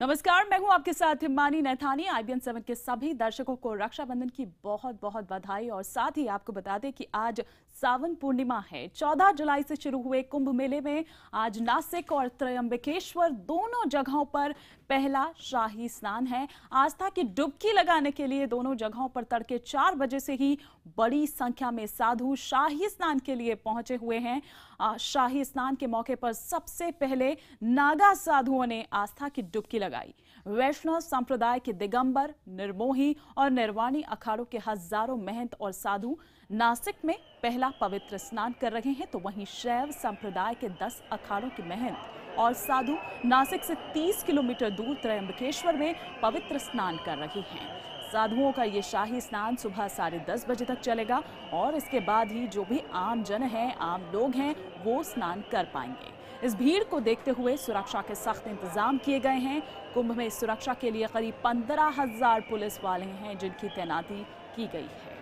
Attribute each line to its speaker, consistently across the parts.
Speaker 1: नमस्कार, मैं हूं आपके साथ हिमानी नैथानी। IBN 7 के सभी दर्शकों को रक्षाबंधन की बहुत बहुत बधाई। और साथ ही आपको बता दें कि आज सावन पूर्णिमा है। 14 जुलाई से शुरू हुए कुंभ मेले में आज नासिक और त्र्यंबकेश्वर दोनों जगहों पर पहला शाही स्नान है। आस्था की डुबकी लगाने के लिए दोनों जगहों पर तड़के 4 बजे से ही बड़ी संख्या में साधु शाही स्नान के लिए पहुंचे हुए हैं। शाही स्नान के मौके पर सबसे पहले नागा साधुओं ने आस्था की डुबकी लगाई। वैष्णव संप्रदाय के दिगंबर, निर्मोही और निर्वाणी अखाड़ों के हजारों महंत और साधु नासिक में पहला पवित्र स्नान कर रहे हैं, तो वहीं शैव संप्रदाय के 10 अखाड़ों के महंत और साधु नासिक से 30 किलोमीटर दूर त्र्यंबकेश्वर में पवित्र स्नान कर रहे हैं। साधुओं का ये शाही स्नान सुबह 10:30 बजे तक चलेगा और इसके बाद ही जो भी आम जन हैं, आम लोग हैं, वो स्नान कर पाएंगे। इस भीड़ को देखते हुए सुरक्षा के सख्त इंतजाम किए गए हैं। कुंभ में सुरक्षा के लिए करीब 15,000 पुलिस वाले हैं जिनकी तैनाती की गई है।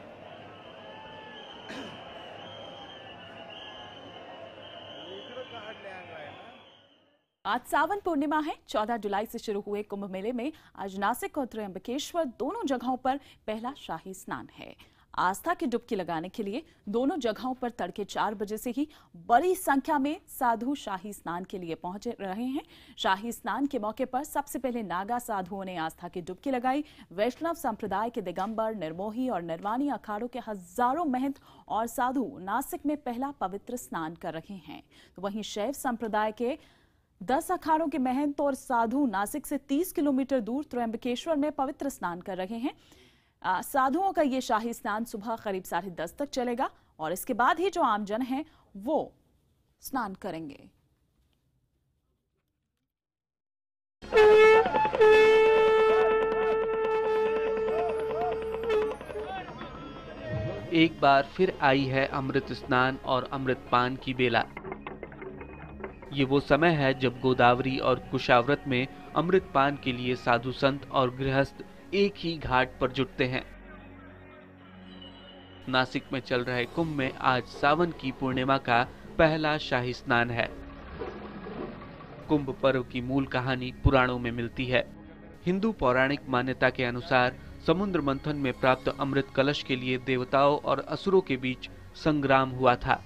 Speaker 1: आज सावन पूर्णिमा है। 14 जुलाई से शुरू हुए कुंभ मेले में आज नासिक और त्र्यंबकेश्वर दोनों जगहों पर पहला शाही स्नान है। आस्था की डुबकी लगाने के लिए दोनों जगहों पर तड़के 4 बजे से ही बड़ी संख्या में साधु शाही स्नान के लिए पहुंच रहे हैं। शाही स्नान के मौके पर सबसे पहले नागा साधुओं ने आस्था की डुबकी लगाई। वैष्णव संप्रदाय के दिगंबर, निर्मोही और निर्वाणी अखाड़ों के हजारों महंत और साधु नासिक में पहला पवित्र स्नान कर रहे हैं, तो वहीं शैव संप्रदाय के 10 अखाड़ों के महंत और साधु नासिक से 30 किलोमीटर दूर त्र्यंबकेश्वर में पवित्र स्नान कर रहे हैं। साधुओं का ये शाही स्नान सुबह करीब 10:30 तक चलेगा और इसके बाद ही जो आमजन हैं वो स्नान करेंगे।
Speaker 2: एक बार फिर आई है अमृत स्नान और अमृत पान की बेला। ये वो समय है जब गोदावरी और कुशाव्रत में अमृत पान के लिए साधु संत और गृहस्थ एक ही घाट पर जुटते हैं। नासिक में चल रहे कुंभ में आज सावन की पूर्णिमा का पहला शाही स्नान है। कुंभ पर्व की मूल कहानी पुराणों में मिलती है। हिंदू पौराणिक मान्यता के अनुसार समुद्र मंथन में प्राप्त अमृत कलश के लिए देवताओं और असुरों के बीच संग्राम हुआ था।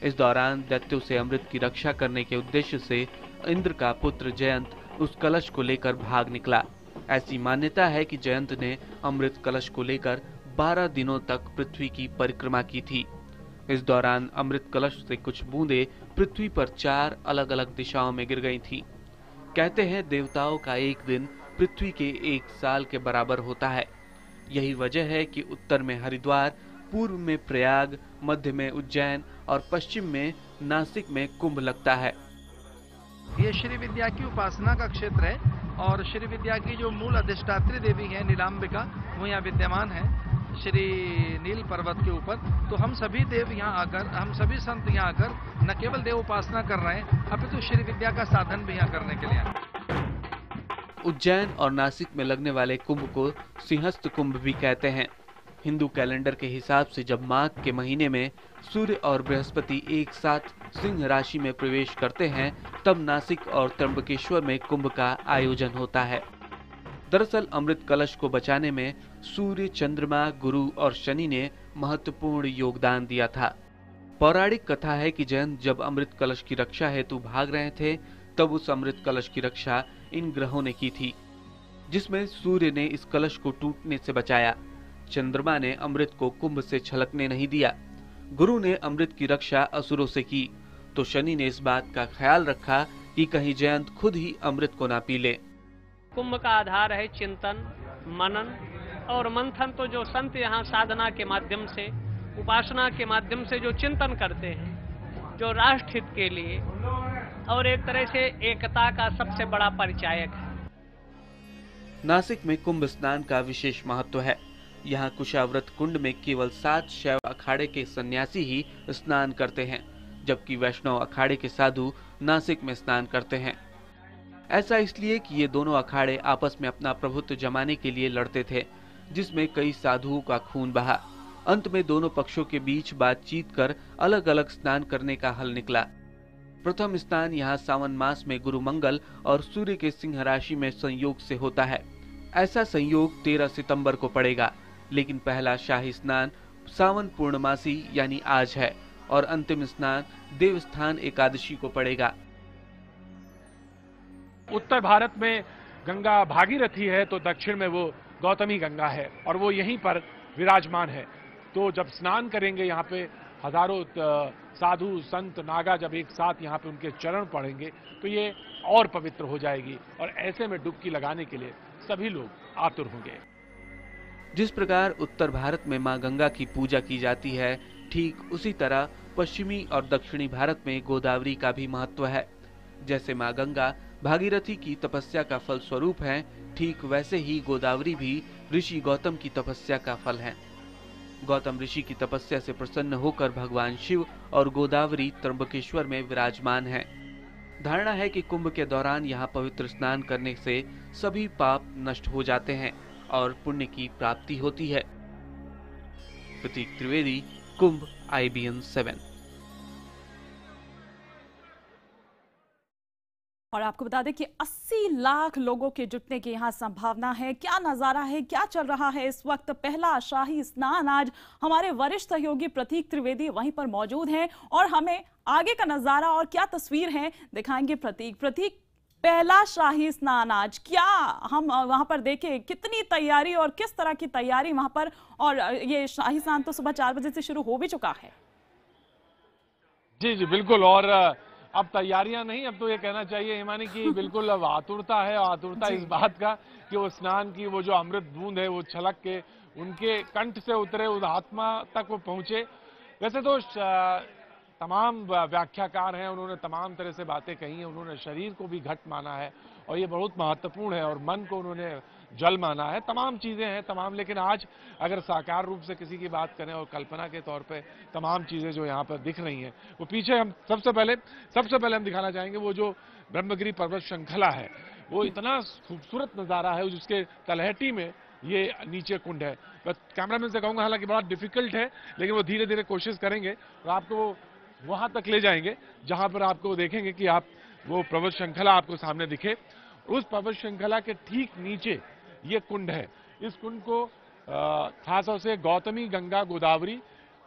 Speaker 2: इस दौरान दैत्यों से अमृत की रक्षा करने के उद्देश्य से इंद्र का पुत्र जयंत उस कलश को लेकर भाग निकला। ऐसी मान्यता है कि जयंत ने अमृत कलश को लेकर 12 दिनों तक पृथ्वी की परिक्रमा की थी। इस दौरान अमृत कलश से कुछ बूंदें पृथ्वी पर 4 अलग अलग दिशाओं में गिर गई थीं। कहते हैं देवताओं का एक दिन पृथ्वी के 1 साल के बराबर होता है। यही वजह है कि उत्तर में हरिद्वार, पूर्व में प्रयाग, मध्य में उज्जैन और पश्चिम में नासिक में कुंभ लगता है।
Speaker 3: ये श्री विद्या की उपासना का क्षेत्र है और श्री विद्या की जो मूल अधिष्ठात्री देवी है नीलांबिका, वो यहाँ विद्यमान है श्री नील पर्वत के ऊपर। तो हम सभी देव यहाँ आकर, हम सभी संत यहाँ आकर न केवल देव उपासना कर रहे हैं, अपितु श्री विद्या का साधन भी यहाँ करने के लिए आए।
Speaker 2: उज्जैन और नासिक में लगने वाले कुंभ को सिंहस्थ कुंभ भी कहते हैं। हिंदू कैलेंडर के हिसाब से जब माघ के महीने में सूर्य और बृहस्पति एक साथ सिंह राशि में प्रवेश करते हैं, तब नासिक और त्र्यंबकेश्वर में कुंभ का आयोजन होता है। दरअसल अमृत कलश को बचाने में सूर्य, चंद्रमा, गुरु और शनि ने महत्वपूर्ण योगदान दिया था। पौराणिक कथा है कि जयंत जब अमृत कलश की रक्षा हेतु भाग रहे थे, तब उस अमृत कलश की रक्षा इन ग्रहों ने की थी, जिसमें सूर्य ने इस कलश को टूटने से बचाया, चंद्रमा ने अमृत को कुंभ से छलकने नहीं दिया, गुरु ने अमृत की रक्षा असुरों से की, तो शनि ने इस बात का ख्याल रखा कि कहीं जयंत खुद ही अमृत को ना पी ले।
Speaker 4: कुंभ का आधार है चिंतन, मनन और मंथन। तो जो संत यहाँ साधना के माध्यम से, उपासना के माध्यम से जो चिंतन करते हैं, जो राष्ट्र हित के लिए और एक तरह से एकता का सबसे बड़ा परिचायक है।
Speaker 2: नासिक में कुंभ स्नान का विशेष महत्व है। यहाँ कुशाव्रत कुंड में केवल 7 शैव अखाड़े के सन्यासी ही स्नान करते हैं, जबकि वैष्णव अखाड़े के साधु नासिक में स्नान करते हैं। ऐसा इसलिए कि ये दोनों अखाड़े आपस में अपना प्रभुत्व जमाने के लिए लड़ते थे, जिसमें कई साधुओं का खून बहा। अंत में दोनों पक्षों के बीच बातचीत कर अलग अलग स्नान करने का हल निकला। प्रथम स्नान यहाँ सावन मास में गुरु मंगल और सूर्य के सिंह राशि में संयोग से होता है। ऐसा संयोग 13 सितंबर को पड़ेगा, लेकिन पहला शाही स्नान सावन पूर्णमासी यानी आज है और अंतिम स्नान देवस्थान एकादशी को पड़ेगा।
Speaker 5: उत्तर भारत में गंगा भागीरथी है तो दक्षिण में वो गौतमी गंगा है और वो यहीं पर विराजमान है। तो जब स्नान करेंगे यहाँ पे हजारों साधु संत नागा जब एक साथ यहाँ पे उनके चरण पड़ेंगे तो ये और पवित्र हो जाएगी और ऐसे में डुबकी लगाने के लिए सभी लोग आतुर होंगे।
Speaker 2: जिस प्रकार उत्तर भारत में मां गंगा की पूजा की जाती है, ठीक उसी तरह पश्चिमी और दक्षिणी भारत में गोदावरी का भी महत्व है। जैसे मां गंगा भागीरथी की तपस्या का फल स्वरूप है, ठीक वैसे ही गोदावरी भी ऋषि गौतम की तपस्या का फल है। गौतम ऋषि की तपस्या से प्रसन्न होकर भगवान शिव और गोदावरी त्र्यंबकेश्वर में विराजमान है। धारणा है कि कुंभ के दौरान यहाँ पवित्र स्नान करने से सभी पाप नष्ट हो जाते हैं और पुण्य की प्राप्ति होती है। प्रतीक त्रिवेदी, कुंभ, IBN 7।
Speaker 1: और आपको बता दें कि 80 लाख लोगों के जुटने की यहाँ संभावना है। क्या नजारा है, क्या चल रहा है इस वक्त। पहला शाही स्नान आज हमारे वरिष्ठ सहयोगी प्रतीक त्रिवेदी वहीं पर मौजूद हैं और हमें आगे का नजारा और क्या तस्वीर है दिखाएंगे प्रतीक, पहला शाही स्नान आज क्या हम वहां पर देखें, कितनी तैयारी और किस तरह की तैयारी वहां पर। और ये शाही स्नान तो सुबह 4 बजे से शुरू हो भी चुका है।
Speaker 5: जी जी बिल्कुल, और अब तैयारियां नहीं, अब तो ये कहना चाहिए हिमानी की बिल्कुल अब आतुरता है। आतुरता इस बात का कि वो स्नान की वो जो अमृत बूंद है वो छलक के उनके कंठ से उतरे, उस आत्मा तक वो पहुंचे। वैसे तो तमाम व्याख्याकार हैं, उन्होंने तमाम तरह से बातें कही हैं। उन्होंने शरीर को भी घट माना है और ये बहुत महत्वपूर्ण है, और मन को उन्होंने जल माना है। तमाम चीजें हैं तमाम, लेकिन आज अगर साकार रूप से किसी की बात करें और कल्पना के तौर पे तमाम चीजें जो यहाँ पर दिख रही हैं वो पीछे हम सबसे पहले हम दिखाना चाहेंगे वो जो ब्रह्मगिरी पर्वत श्रृंखला है। वो इतना खूबसूरत नजारा है जिसके तलहटी में ये नीचे कुंड है। बस कैमरामैन से कहूंगा, हालांकि बड़ा डिफिकल्ट है, लेकिन वो धीरे धीरे कोशिश करेंगे और आपको वहां तक ले जाएंगे जहां पर आपको देखेंगे कि आप वो पर्वत श्रृंखला आपको सामने दिखे। उस पर्वत श्रृंखला के ठीक नीचे ये कुंड है। इस कुंड को खासतौर से गौतमी गंगा गोदावरी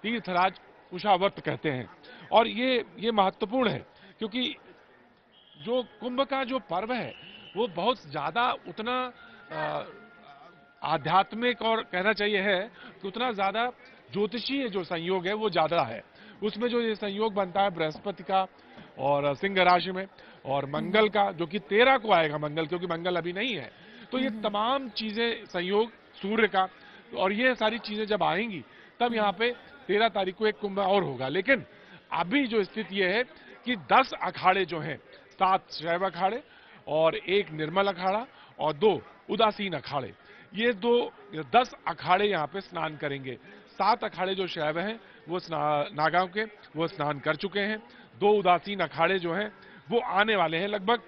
Speaker 5: तीर्थराज कुशावर्त कहते हैं। और ये महत्वपूर्ण है क्योंकि जो कुंभ का जो पर्व है वो बहुत ज्यादा उतना आध्यात्मिक और कहना चाहिए है कि उतना ज्यादा ज्योतिषीय जो संयोग है वो ज्यादा है। उसमें जो ये संयोग बनता है बृहस्पति का और सिंह राशि में और मंगल का, जो कि 13 को आएगा मंगल, क्योंकि मंगल अभी नहीं है। तो ये तमाम चीजें संयोग सूर्य का, और ये सारी चीजें जब आएंगी तब यहाँ पे 13 तारीख को एक कुंभ और होगा। लेकिन अभी जो स्थिति ये है कि 10 अखाड़े जो हैं, 7 शैव अखाड़े और 1 निर्मल अखाड़ा और 2 उदासीन अखाड़े, ये 10 अखाड़े यहाँ पे स्नान करेंगे। 7 अखाड़े जो शैव हैं वो नागांव के वो स्नान कर चुके हैं। 2 उदासीन अखाड़े जो हैं वो आने वाले हैं। लगभग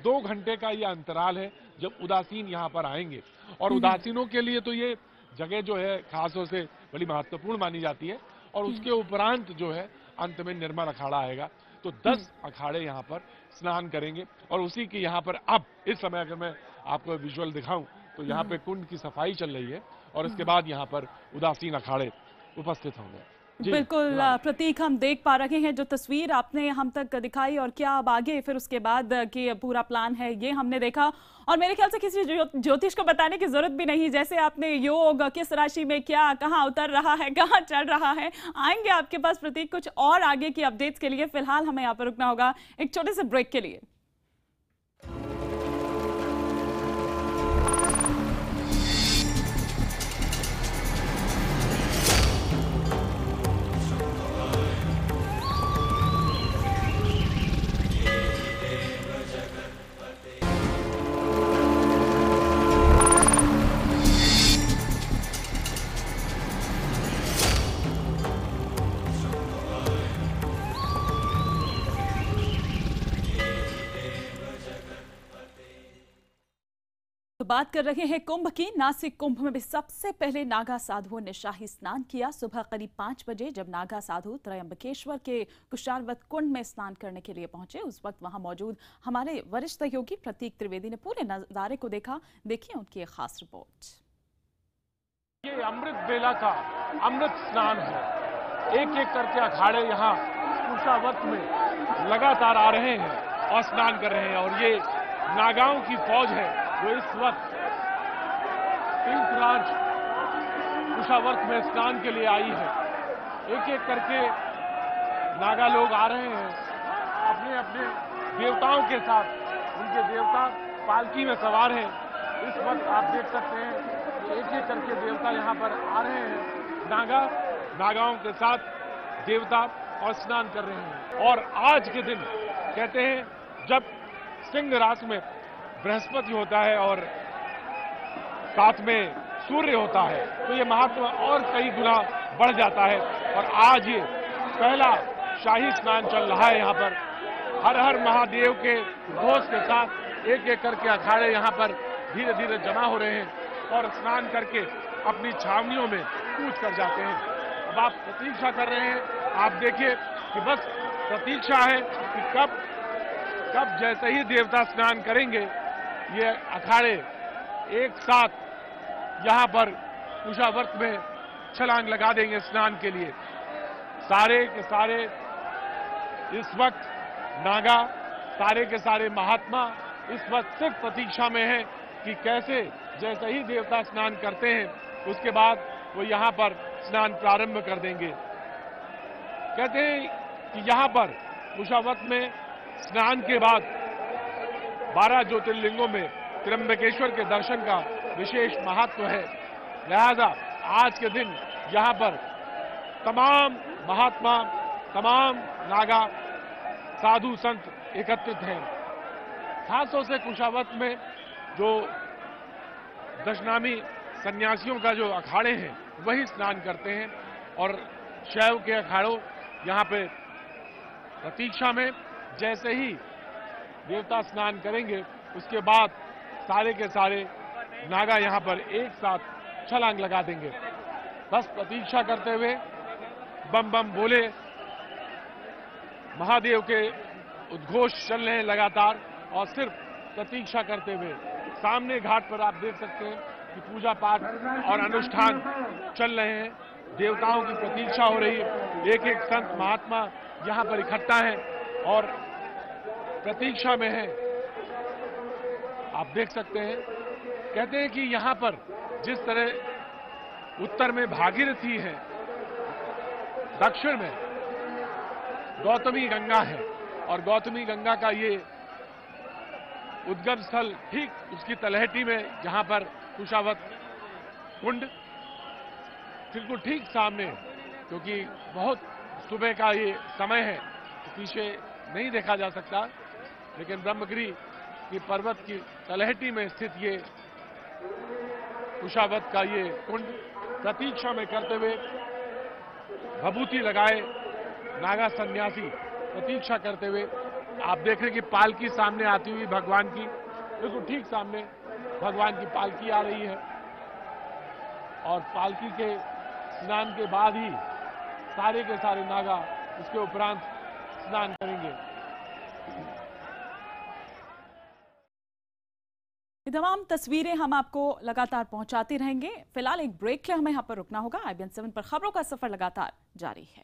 Speaker 5: 2 घंटे का ये अंतराल है जब उदासीन यहाँ पर आएंगे। और उदासीनों के लिए तो ये जगह जो है खास तौर से बड़ी महत्वपूर्ण मानी जाती है। और उसके उपरांत जो है अंत में निर्मल अखाड़ा आएगा। तो 10 अखाड़े यहाँ पर स्नान करेंगे। और उसी की यहाँ पर अब इस समय अगर मैं आपको विजुअल दिखाऊं तो यहाँ पे कुंड की सफाई चल रही है और इसके बाद यहाँ पर उदासीन अखाड़े उपस्थित होंगे।
Speaker 1: बिल्कुल प्रतीक, हम देख पा रहे हैं जो तस्वीर आपने हम तक दिखाई, और क्या अब आगे फिर उसके बाद की पूरा प्लान है ये हमने देखा। और मेरे ख्याल से किसी ज्योतिष को बताने की जरूरत भी नहीं, जैसे आपने योग किस राशि में क्या कहाँ उतर रहा है कहाँ चढ़ रहा है। आएंगे आपके पास प्रतीक कुछ और आगे की अपडेट्स के लिए। फिलहाल हमें यहाँ पर रुकना होगा एक छोटे से ब्रेक के लिए। तो बात कर रहे हैं कुंभ की। नासिक कुंभ में भी सबसे पहले नागा साधुओं ने शाही स्नान किया। सुबह करीब 5 बजे जब नागा साधु त्रयंबकेश्वर के कुशारवत कुंड में स्नान करने के लिए पहुंचे, उस वक्त वहां मौजूद हमारे वरिष्ठ सहयोगी प्रतीक त्रिवेदी ने पूरे नजारे को देखा। देखिए उनकी एक खास रिपोर्ट।
Speaker 5: ये अमृत बेला का अमृत स्नान है। एक एक करके अखाड़े यहाँ कुशावत में लगातार आ रहे हैं और स्नान कर रहे हैं। और ये नागाओं की फौज है जो इस वक्त तीर्थराज कुशावर्त में स्नान के लिए आई है। एक एक करके नागा लोग आ रहे हैं अपने अपने देवताओं के साथ। उनके देवता पालकी में सवार हैं। इस वक्त आप देख सकते हैं कि एक एक करके देवता यहाँ पर आ रहे हैं। नागाओं के साथ देवता और स्नान कर रहे हैं। और आज के दिन कहते हैं जब सिंह राशि में बृहस्पति होता है और साथ में सूर्य होता है तो ये महत्व और कई गुना बढ़ जाता है। और आज ये पहला शाही स्नान चल रहा है यहाँ पर। हर हर महादेव के घोष के साथ एक एक करके अखाड़े यहाँ पर धीरे धीरे जमा हो रहे हैं और स्नान करके अपनी छावनियों में कूच कर जाते हैं। अब आप प्रतीक्षा कर रहे हैं। आप देखिए कि बस प्रतीक्षा है कि कब जैसे ही देवता स्नान करेंगे ये अखाड़े एक साथ यहाँ पर कुशावर्त में छलांग लगा देंगे स्नान के लिए। सारे के सारे इस वक्त नागा, सारे के सारे महात्मा इस वक्त सिर्फ प्रतीक्षा में हैं कि कैसे जैसे ही देवता स्नान करते हैं उसके बाद वो यहाँ पर स्नान प्रारंभ कर देंगे। कहते हैं कि यहाँ पर कुशावर्त में स्नान के बाद 12 ज्योतिर्लिंगों में त्र्यंबकेश्वर के दर्शन का विशेष महत्व है। लिहाजा आज के दिन यहाँ पर तमाम महात्मा, तमाम नागा साधु संत एकत्रित हैं। खासतौर से कुशावर्त में जो दशनामी सन्यासियों का जो अखाड़े हैं वही स्नान करते हैं और शैव के अखाड़ों यहाँ पे प्रतीक्षा में जैसे ही देवता स्नान करेंगे उसके बाद सारे के सारे नागा यहाँ पर एक साथ छलांग लगा देंगे। बस प्रतीक्षा करते हुए बम बम बोले महादेव के उद्घोष चल रहे हैं लगातार और सिर्फ प्रतीक्षा करते हुए सामने घाट पर आप देख सकते हैं कि पूजा पाठ और अनुष्ठान चल रहे हैं। देवताओं की प्रतीक्षा हो रही है। एक एक संत महात्मा यहाँ पर इकट्ठा है और प्रतीक्षा में है। आप देख सकते हैं। कहते हैं कि यहाँ पर जिस तरह उत्तर में भागीरथी है, दक्षिण में गौतमी गंगा है और गौतमी गंगा का ये उद्गम स्थल ठीक उसकी तलहटी में जहां पर कुशावत कुंड बिल्कुल ठीक सामने, क्योंकि बहुत सुबह का ये समय है तो पीछे नहीं देखा जा सकता, लेकिन ब्रह्मगिरी की पर्वत की तलहटी में स्थित ये कुशावत का ये कुंड प्रतीक्षा में करते हुए भभूति लगाए नागा सन्यासी प्रतीक्षा करते हुए आप देख रहे हैं कि पालकी सामने आती हुई भगवान की बिल्कुल ठीक सामने भगवान की पालकी आ रही है और पालकी के स्नान के बाद ही सारे के सारे नागा उसके उपरांत स्नान करेंगे।
Speaker 1: ये तमाम तस्वीरें हम आपको लगातार पहुंचाते रहेंगे। फिलहाल एक ब्रेक के लिए हमें यहाँ पर रुकना होगा। IBN 7 पर खबरों का सफर लगातार जारी है।